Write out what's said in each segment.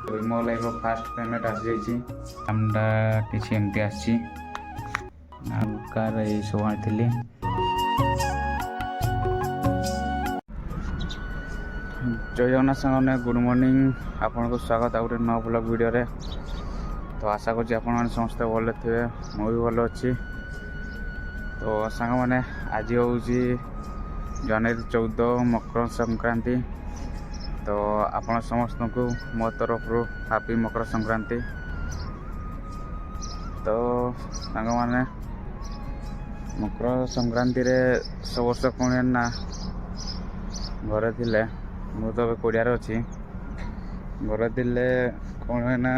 ମୋ life first payment ଆସିଯାଇଛି। କାମଟା କିଛି ଏମିତି ଆସିଛି। ଆଉ କାର ଏଇସବୁ ଆଣିଥିଲି। ଜୟ ଜଗନ୍ନାଥ ସାଙ୍ଗମାନେ, ଗୁଡ଼ ମର୍ଣ୍ଣିଂ। ଆପଣଙ୍କୁ ସ୍ୱାଗତ ଆଉ ଗୋଟେ ନୂଆ ବ୍ଲଗ୍ ଭିଡ଼ିଓରେ। ତ ଆଶା କରୁଛି ଆପଣମାନେ ସମସ୍ତେ ଭଲ ଥିବେ। ମୁଁ ବି ଭଲ ଅଛି। ତ ସାଙ୍ଗମାନେ, ଆଜି ହେଉଛି ଜାନୁଆରୀ 14 ମକର ସଂକ୍ରାନ୍ତି। ତ ଆପଣ ସମସ୍ତଙ୍କୁ ମୋ ତରଫରୁ ହାପି ମକର ସଂକ୍ରାନ୍ତି। ତ ସାଙ୍ଗମାନେ, ମକର ସଂକ୍ରାନ୍ତିରେ ସବୁ ବର୍ଷ କ'ଣ ନା ଘରେ ଥିଲେ, ମୁଁ ତ ଏବେ କୋଡ଼ିଆରେ ଅଛି। ଘରେ ଥିଲେ କ'ଣ ନା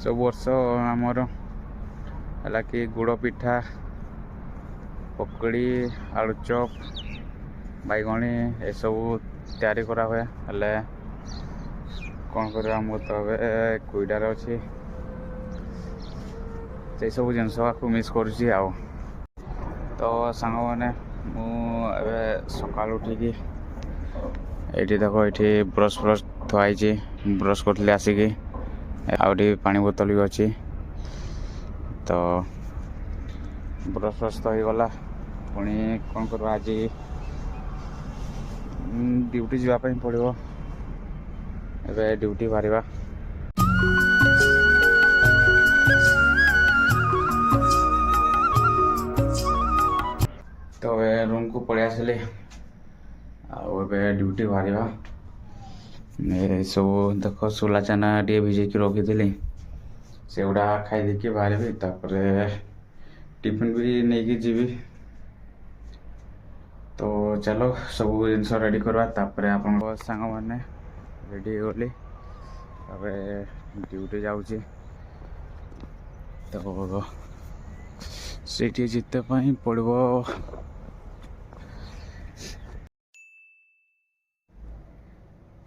ସବୁ ବର୍ଷ ଆମର ହେଲା କି ଗୁଡ଼ ପିଠା, ପକୁଡ଼ି, ଆଳୁଚପ୍, ବାଇଗଣୀ ଏସବୁ ତିଆରି କରାହୁଏ। ହେଲେ କ'ଣ କରିବା, ମୁଁ ତ ଏବେ କୋଇଡ଼ାରେ ଅଛି। ସେସବୁ ଜିନିଷକୁ ମିସ୍ କରୁଛି ଆଉ। ତ ସାଙ୍ଗମାନେ, ମୁଁ ଏବେ ସକାଳୁ ଉଠିକି ଏଇଠି ଦେଖ, ଏଇଠି ବ୍ରସ୍ ଥୁଆ ହେଇଛି। ବ୍ରସ୍ କରିଥିଲି ଆସିକି। ଆଉ ଏଠି ପାଣି ବୋତଲ ବି ଅଛି। ତ ବ୍ରସ୍ ତ ହେଇଗଲା। ପୁଣି କ'ଣ କରିବା, ଆଜି ଡ୍ୟୁଟି ଯିବା ପାଇଁ ପଡ଼ିବ। ଏବେ ଡ୍ୟୁଟି ବାହାରିବା। ତ ଏବେ ରୁମ୍କୁ ପଳେଇ ଆସିଲି। ଆଉ ଏବେ ଡ୍ୟୁଟି ବାହାରିବା। ଏସବୁ ଦେଖ, ସୋଲା ଚାନା ଟିକେ ଭିଜେଇକି ରଖିଥିଲି, ସେଗୁଡ଼ା ଖାଇଦେଇକି ବାହାରିବି। ତାପରେ ଟିଫିନ୍ ବି ନେଇକି ଯିବି। ତ ଚାଲ ସବୁ ଜିନିଷ ରେଡ଼ି କରିବା। ତାପରେ ଆପଣଙ୍କ ସାଙ୍ଗମାନେ ରେଡ଼ି ହେଇଗଲି। ତାପରେ ଡ୍ୟୁଟି ଯାଉଛି। ତ ସେଇଠି ଜିତେ ପାଇଁ ପଡ଼ିବ।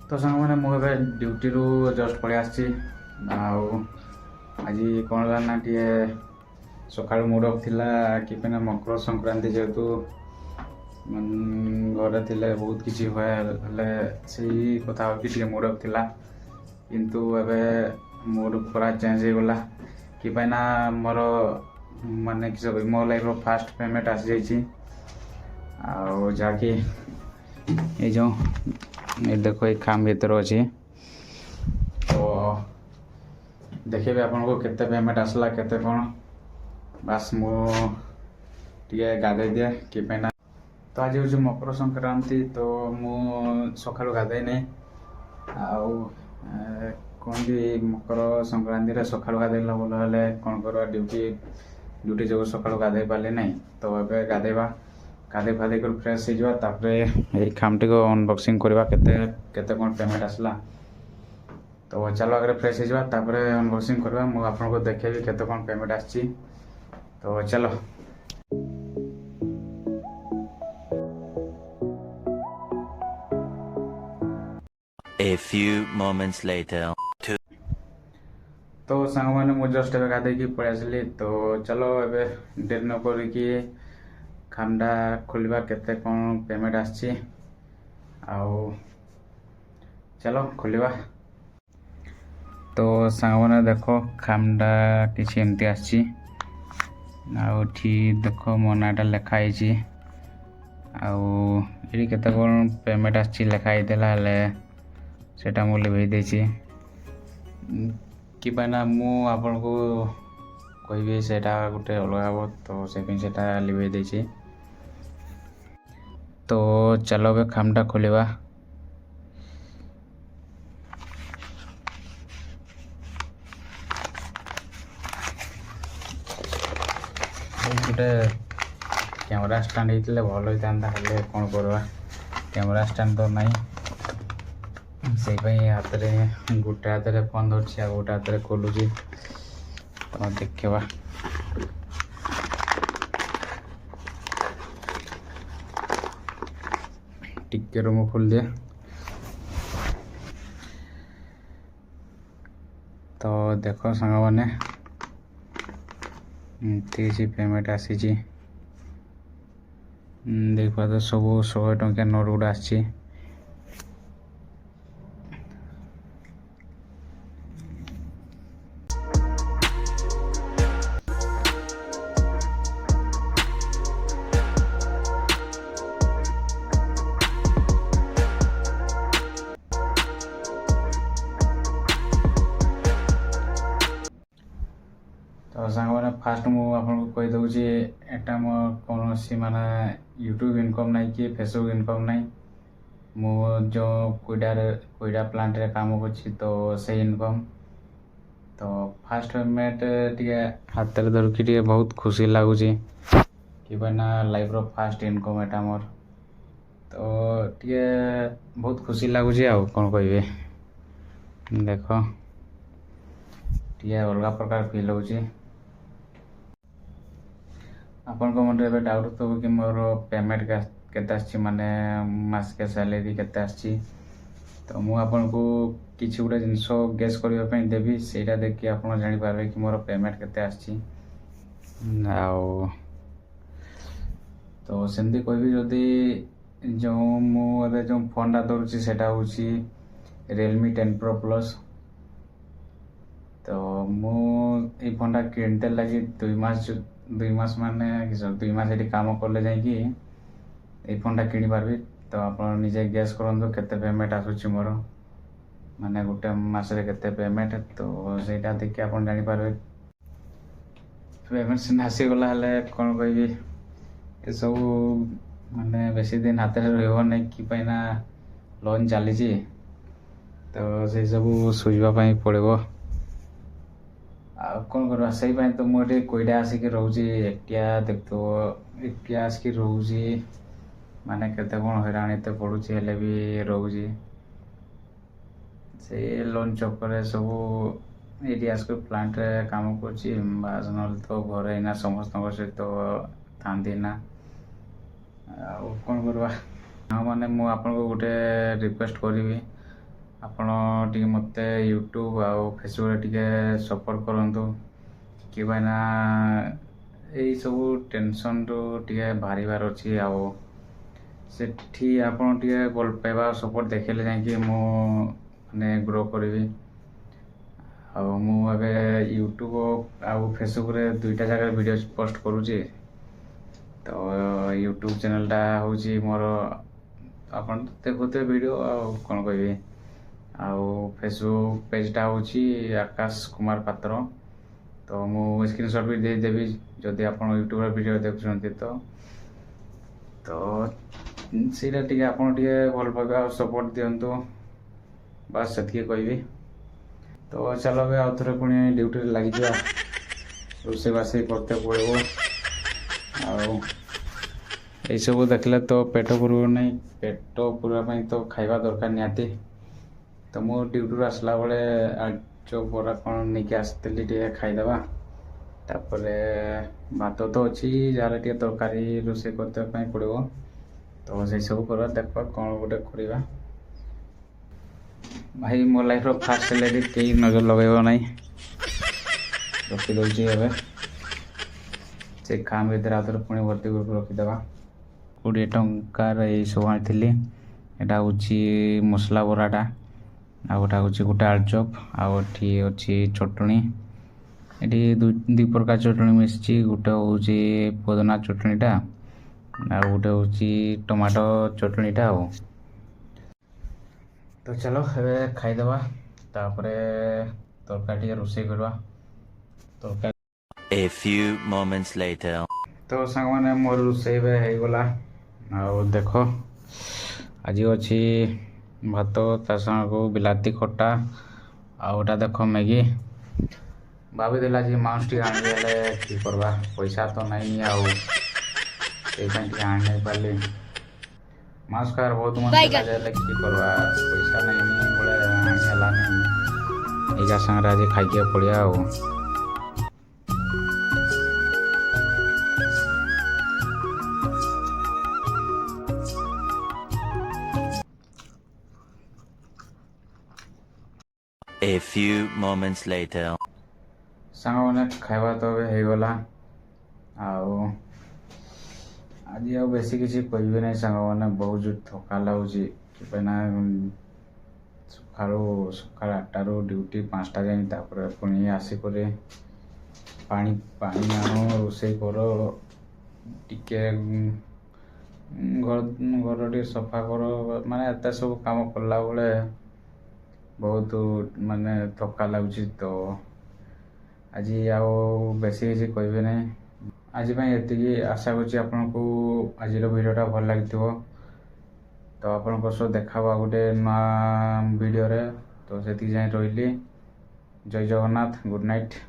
ତ ସାଙ୍ଗମାନେ, ମୁଁ ଏବେ ଡ୍ୟୁଟିରୁ ଜଷ୍ଟ ପଳେଇ ଆସିଛି। ଆଉ ଆଜି କ'ଣ ହେଲା ନା, ଟିକେ ସକାଳୁ ମୁଡ୍ ଅଫ୍ ଥିଲା କି ପାଇଁ ମକର ସଂକ୍ରାନ୍ତି ଯେହେତୁ ଘରେ ଥିଲେ ବହୁତ କିଛି ହୁଏ। ହେଲେ ସେଇ କଥା ଭାବିକି ଟିକେ ମୁଡ୍ ଅଫ୍ ଥିଲା। କିନ୍ତୁ ଏବେ ମୁଡ୍ ପୁରା ଚେଞ୍ଜ ହେଇଗଲା କି ପାଇଁ ନା ମୋର ମାନେ ମୋ ଲାଇଫ୍ର ଫାଷ୍ଟ ପେମେଣ୍ଟ ଆସିଯାଇଛି। ଆଉ ଯାହାକି ଏଇ ଯେଉଁ ଦେଖ, ଏଇ ଖାମ୍ ଭିତରେ ଅଛି। ତ ଦେଖିବି ଆପଣଙ୍କୁ କେତେ ପେମେଣ୍ଟ ଆସିଲା, କେତେ କ'ଣ। ବାସ୍ ମୁଁ ଟିକେ ଗାଧେଇ ଦିଏ କି ପାଇଁ ନା, ତ ଆଜି ହେଉଛି ମକର ସଂକ୍ରାନ୍ତି। ତ ମୁଁ ସକାଳୁ ଗାଧେଇ ନାହିଁ। ଆଉ କୁହନ୍ତି ମକର ସଂକ୍ରାନ୍ତିରେ ସକାଳୁ ଗାଧେଇଲା ଭଲ। ହେଲେ କ'ଣ କରିବା, ଡ୍ୟୁଟି ଯୋଗୁଁ ସକାଳୁ ଗାଧେଇ ପାରିଲି ନାହିଁ। ତ ଏବେ ଗାଧେଇବା, ଗାଧେଇ ଫାଧେଇ କରି ଫ୍ରେଶ୍ ହେଇଯିବା। ତାପରେ ଏଇ ଖାମ୍ଟିକୁ ଅନବକ୍ସିଂ କରିବା, କେତେ କ'ଣ ପେମେଣ୍ଟ ଆସିଲା। ତ ଚାଲ ଆଗରେ ଫ୍ରେଶ୍ ହେଇଯିବା, ତାପରେ ଅନବକ୍ସିଂ କରିବା। ମୁଁ ଆପଣଙ୍କୁ ଦେଖେଇବି କେତେ କ'ଣ ପେମେଣ୍ଟ ଆସିଛି। ତ ଚାଲ। A few moments later. ତ ସାଙ୍ଗମାନେ, ମୁଁ ଜଷ୍ଟ ଏବେ ଗାଧେଇକି ପଳେଇ ଆସିଲି। ତ ଚାଲ ଏବେ ଡେରି ନ କରିକି ଖାମ୍ଟା ଖୋଲିବା, କେତେ କ'ଣ ପେମେଣ୍ଟ ଆସିଛି। ଆଉ ଚାଲ ଖୋଲିବା। ତ ସାଙ୍ଗମାନେ ଦେଖ, ଖାମ୍ଟା କିଛି ଏମିତି ଆସିଛି। ଆଉ ଏଠି ଦେଖ, ମୋ ନାଁଟା ଲେଖା ହେଇଛି। ଆଉ ଏଠି କେତେ କ'ଣ ପେମେଣ୍ଟ ଆସିଛି ଲେଖା ହେଇଥିଲା। ହେଲେ ସେଇଟା ମୁଁ ଲିଭେଇ ଦେଇଛି କି ପାଇଁ ନା ମୁଁ ଆପଣଙ୍କୁ କହିବି ସେଇଟା ଗୋଟେ ଅଲଗା ହେବ। ତ ସେଥିପାଇଁ ସେଇଟା ଲିଭେଇ ଦେଇଛି। ତ ଚାଲ ଏବେ ଖାମ୍ଟା ଖୋଲିବା। ଗୋଟେ କ୍ୟାମେରା ଷ୍ଟାଣ୍ଡ ହେଇଥିଲେ ଭଲ ହେଇଥାନ୍ତା। ହେଲେ କ'ଣ କରିବା, କ୍ୟାମେରା ଷ୍ଟାଣ୍ଡ ତ ନାହିଁ। ସେଇପାଇଁ ହାତରେ ଗୋଟେ ହାତରେ ଫୋନ୍ ଧରୁଛି, ଆଉ ଗୋଟେ ହାତରେ ଖୋଲୁଛି। ତ ଦେଖିବା। ଟିକେ ରୁମ୍ ଖୋଲିଦିଏ। ତ ଦେଖ ସାଙ୍ଗମାନେ, ଏମିତି କିଛି ପେମେଣ୍ଟ ଆସିଛି। ଦେଖିପାରୁଛ, ସବୁ 100 ଟଙ୍କିଆ ନୋଟ୍ ଗୁଡ଼ା ଆସିଛି। फास्ट मु आपको कही दूँ एटा मो कौन सी माने यूट्यूब इनकम नहीं कि फेसबुक इनकम नहीं मु जो कोईडा प्लांट रे काम करछि तो से इनकम तो फास्ट पेमेंट टिके हाथ रे धरकी टिके बहुत खुशी लगुच कि ना लाइफ रो फास्ट इनकम एटा मोर तो टिके बहुत खुशी लगुच आ कौन कहबे देख टिके अलग प्रकार फील होची आपन को मन रे डाउट तो कि मोर पेमेंट केते आछि माने मास के सैलरी केते आछि तो मु आपन को किछि गुडा जिंस गेस करिया पई देबी सेटा देखि आपन जानि पारबे कि मोर पेमेंट केते आछि आउ तो सेमती कहबी जदि जो मु अबे जो फोन दा धरुछि सेटा होछि Realme 10 Pro Plus तो मु ए फोन दा किनते लागि 2 मास माने कि 2 मास एटी काम करले जाय कि ए फोन दा किनि पारबी तो आपण निजे गेस करंदो केते पेमेंट आसुछि मोर माने गोटे मास रे केते पेमेंट तो सेटा देखि आपण जानि पारबे पेमेंट से आसी गला हले कोन कहबी ए सब माने बेसी दिन हाथ रे रहबो नै कि पैना लोन चली छी तो से सब सुझवा पई पड़बो कौन करवा से तो मुझे कोईटा आसिक रोचे एकटिया देख तो एकटिया आसिक रोचे माने केते कौन हैरान तो पड़ुचे हेले भी रोचे से लोन चक्कर सब ये आसिक प्लांट रे काम करछि बास न तो घर इना समस्त सहित थांदी ना कौन करवा माने मु आपन को गोटे रिक्वेस्ट करी आपण टिके मते यूट्यूब आउ फेसबुक रे टिके सपोर्ट करंतु कि ना यही सब टेंशन रो टिके भारी बार अछि आउ सेठी आपण टिके भल पाइबा सपोर्ट देखेले जाय कि मु माने ग्रो करबी आउ मु एबे यूट्यूब आउ फेसबुक रे दुईटा जगह वीडियो पोस्ट करूची तो यूट्यूब चैनल टा होची मोर आपण देखुते वीडियो आउ कोन कहबी आउ फेसबुक पेजटा होची आकाश कुमार पात्र तो मु स्क्रीनशॉट भी दे देबी जदि आपण यूट्यूब रे वीडियो देखुछन्ती तो सीधा टिके आपण टिके भल पाबा सपोर्ट दियंतु बस सेतिके कहबी तो चलो बे आउथरे पुणी ड्यूटी रे लागि जा रोसे बासे करते पड़बो आउ ए सब देखले तो पेट पुरबो नै पेट पुरबा पई तो खाइबा दरकार नियाती तो मो ड्यूटी आसला बेले आजो बरा कौन नहीं आसती टे खाईदे तापरे भात तो अच्छी जहाँ टे तरकारी रोसे करते पड़ो तो से सब कर देख कौन गोटे करवा भाई मो लाइफ फास्ट सैलरी कई नजर लगे ना रखीदे ए से काम भर आउे पुणी भर्ती कर रखीदे 20 टंकार ये सब आनी यहाँ हूँ मसला बराटा आ गोटा हूँ गोटे आलुचप आठी अच्छी चटनी ये दुई प्रकार चटनी मिसी गोटे हूँ पुदना चटनीटा आ गोटे हूँ टमाटो चटनीटा हो तो चलो ए खाईदे तापरे तरकारी रोसे करवा तरकारी A few moments later. तो सांग मैंने मोर रोसे हो गला आ देख आज अच्छी भात ता को बिलाती खटा आउटा देख मैगी भाभी देला जी माउस टी आनी कि करवा पैसा तो नहीं आउ आन नहीं पारे माउस कार बहुत मन जाए कि करवा पैसा नहीं बोले आनीला नहीं एजा संगे आज खाइके पड़िया आउ A few moments later. सांग मैंने खाइबा तो हो गला आज आ बेसी किसी कहबे नहीं सांग मैंने बहुत जो थका लगुच कि सका सका 8 ड्यूटी 5टा जाए पुणी आसिक पानी पानी आनो रोसे कर टिके घर टे सफा कर माने एत सब काम कला बेले बहुत माने थका लगुच तो ଆଜି ଆଉ ବେଶୀ କିଛି କହିବି ନାହିଁ। ଆଜି ପାଇଁ ଏତିକି। ଆଶା କରୁଛି ଆପଣଙ୍କୁ ଆଜିର ଭିଡ଼ିଓଟା ଭଲ ଲାଗିଥିବ। ତ ଆପଣଙ୍କ ସହ ଦେଖା ହବା ଗୋଟେ ନୂଆ ଭିଡ଼ିଓରେ। ତ ସେତିକି ଯାଏଁ ରହିଲି। ଜୟ ଜଗନ୍ନାଥ, ଗୁଡ୍ ନାଇଟ୍।